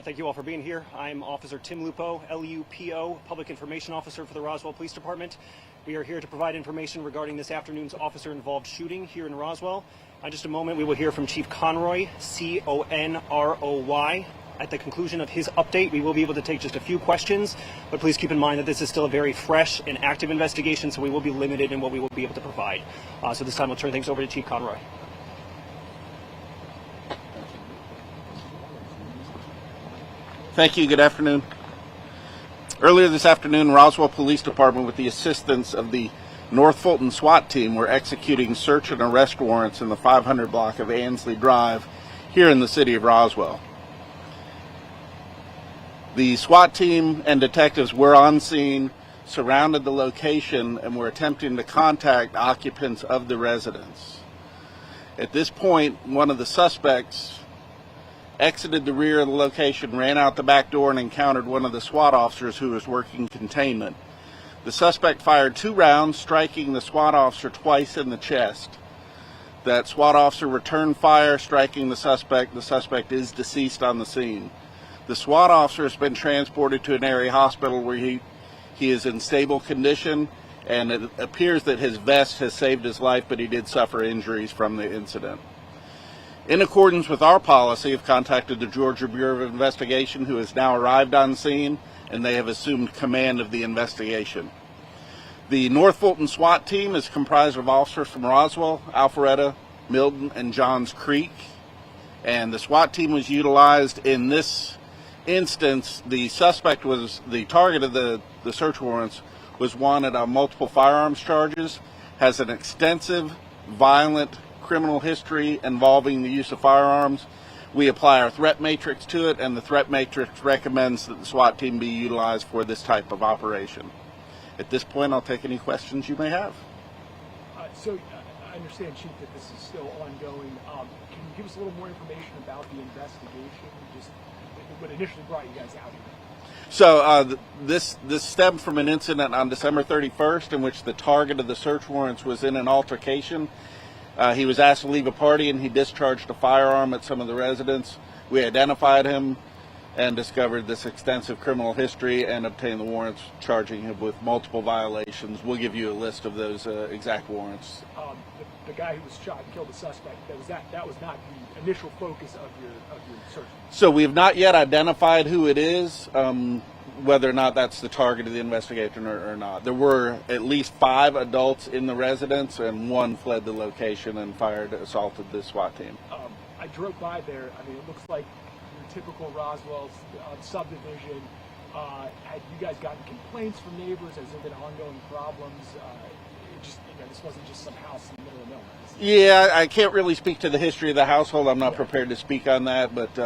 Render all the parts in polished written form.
Thank you all for being here. I'm Officer Tim Lupo, LUPO, Public Information Officer for the Roswell Police Department. We are here to provide information regarding this afternoon's officer-involved shooting here in Roswell. In just a moment, we will hear from Chief Conroy, C-O-N-R-O-Y. At the conclusion of his update, we will be able to take just a few questions, but please keep in mind that this is still a very fresh and active investigation, so we will be limited in what we will be able to provide. So this time, we'll turn things over to Chief Conroy. Thank you. Good afternoon. Earlier this afternoon, Roswell Police Department, with the assistance of the North Fulton SWAT team, were executing search and arrest warrants in the 500 block of Ansley Drive here in the city of Roswell. The SWAT team and detectives were on scene, surrounded the location, and were attempting to contact occupants of the residence. At this point, one of the suspects exited the rear of the location, ran out the back door, and encountered one of the SWAT officers who was working containment. The suspect fired 2 rounds, striking the SWAT officer twice in the chest. That SWAT officer returned fire, striking the suspect. The suspect is deceased on the scene. The SWAT officer has been transported to an area hospital where he is in stable condition, and it appears that his vest has saved his life, but he did suffer injuries from the incident. In accordance with our policy, I've contacted the Georgia Bureau of Investigation, who has now arrived on scene, and they have assumed command of the investigation. The North Fulton SWAT team is comprised of officers from Roswell, Alpharetta, Milton, and Johns Creek, and the SWAT team was utilized in this instance. The suspect was the target of the search warrants, was wanted on multiple firearms charges, has an extensive, violent criminal history involving the use of firearms. We apply our threat matrix to it, and the threat matrix recommends that the SWAT team be utilized for this type of operation. At this point, I'll take any questions you may have. So I understand, Chief, that this is still ongoing. Can you give us a little more information about the investigation, just what initially brought you guys out here? So this stemmed from an incident on December 31st in which the target of the search warrants was in an altercation. He was asked to leave a party, and he discharged a firearm at some of the residents. We identified him and discovered this extensive criminal history and obtained the warrants charging him with multiple violations. We'll give you a list of those exact warrants. The guy who was shot and killed the suspect, that was not the initial focus of your search? So we have not yet identified who it is, whether or not that's the target of the investigation or not. There were at least 5 adults in the residence, and 1 fled the location and assaulted the SWAT team. I drove by there. I mean, it looks like your typical Roswell subdivision. Had you guys gotten complaints from neighbors? Has there been ongoing problems? This wasn't just some house in the middle of nowhere. Yeah, I can't really speak to the history of the household. I'm not prepared to speak on that, but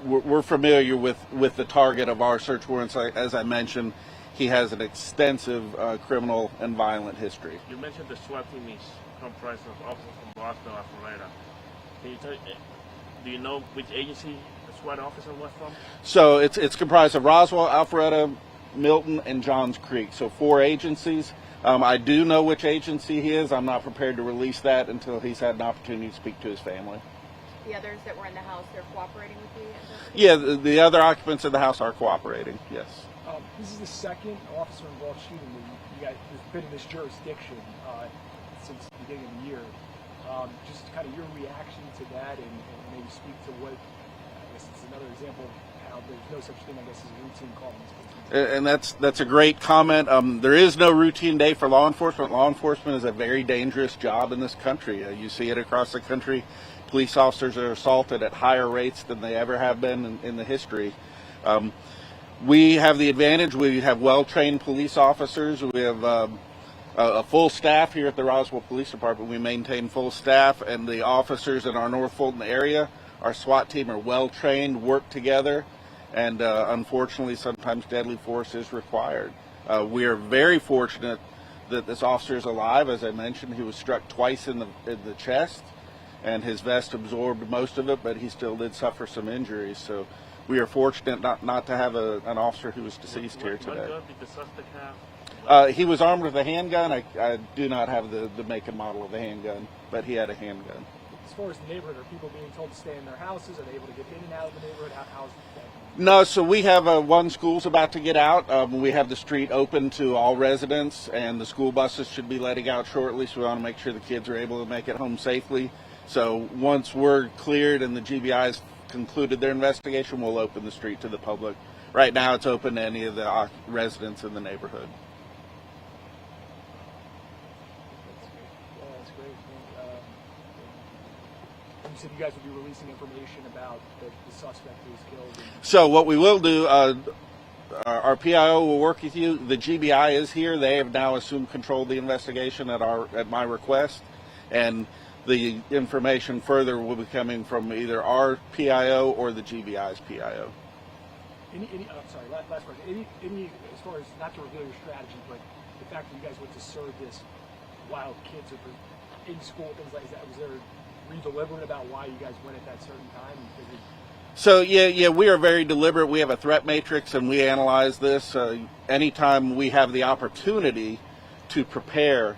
we're familiar with the target of our search warrants. As I mentioned, he has an extensive criminal and violent history. You mentioned the SWAT team is comprised of officers from Roswell, Alpharetta. Do you know which agency the SWAT officer was from? So it's comprised of Roswell, Alpharetta, Milton, and Johns Creek. So 4 agencies. I do know which agency he is. I'm not prepared to release that until he's had an opportunity to speak to his family. The others that were in the house, they're cooperating with the investigation? Yeah, the other occupants of the house are cooperating, yes. This is the second officer-involved shooting that you guys have been in this jurisdiction since the beginning of the year. Just kind of your reaction to that, and maybe speak to what, I guess it's another example of how there's no such thing, I guess, as a routine call in this case. And that's a great comment. There is no routine day for law enforcement. Law enforcement is a very dangerous job in this country. You see it across the country. Police officers are assaulted at higher rates than they ever have been in the history. We have the advantage. We have well-trained police officers. We have a full staff here at the Roswell Police Department. We maintain full staff, and the officers in our North Fulton area, our SWAT team, are well-trained, work together, and unfortunately sometimes deadly force is required. We are very fortunate that this officer is alive. As I mentioned, he was struck twice in the chest, and his vest absorbed most of it, but he still did suffer some injuries. So we are fortunate not to have an officer who was deceased here today. What gun did the suspect have? He was armed with a handgun. I do not have the make and model of the handgun, but he had a handgun. as far as the neighborhood, are people being told to stay in their houses? Are they able to get in and out of the neighborhood? How's that? No, so we have one school's about to get out. We have the street open to all residents, and the school buses should be letting out shortly, so we want to make sure the kids are able to make it home safely. So once we're cleared and the GBI's concluded their investigation, we'll open the street to the public. Right now it's open to any of the residents in the neighborhood. That's great. You said you guys would be releasing information about the suspect who was killed. So what we will do, our PIO will work with you. The GBI is here. They have now assumed control of the investigation at my request, and the information further will be coming from either our PIO or the GBI's PIO. Sorry, last question. Any, as far as, not to reveal your strategy, but the fact that you guys went to serve this while kids are in school, things like that, was there, were you deliberate about why you guys went at that certain time? So yeah, we are very deliberate. We have a threat matrix, and we analyze this. Anytime we have the opportunity to prepare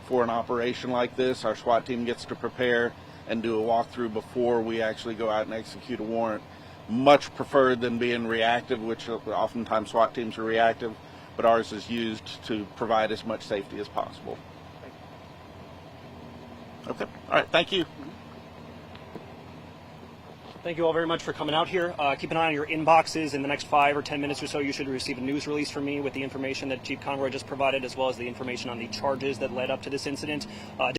for an operation like this, our SWAT team gets to prepare and do a walkthrough before we actually go out and execute a warrant. Much preferred than being reactive, which oftentimes SWAT teams are reactive, but ours is used to provide as much safety as possible. Okay. All right. Thank you. Thank you all very much for coming out here. Keep an eye on your inboxes. In the next 5 or 10 minutes or so, you should receive a news release from me with the information that Chief Conroy just provided, as well as the information on the charges that led up to this incident.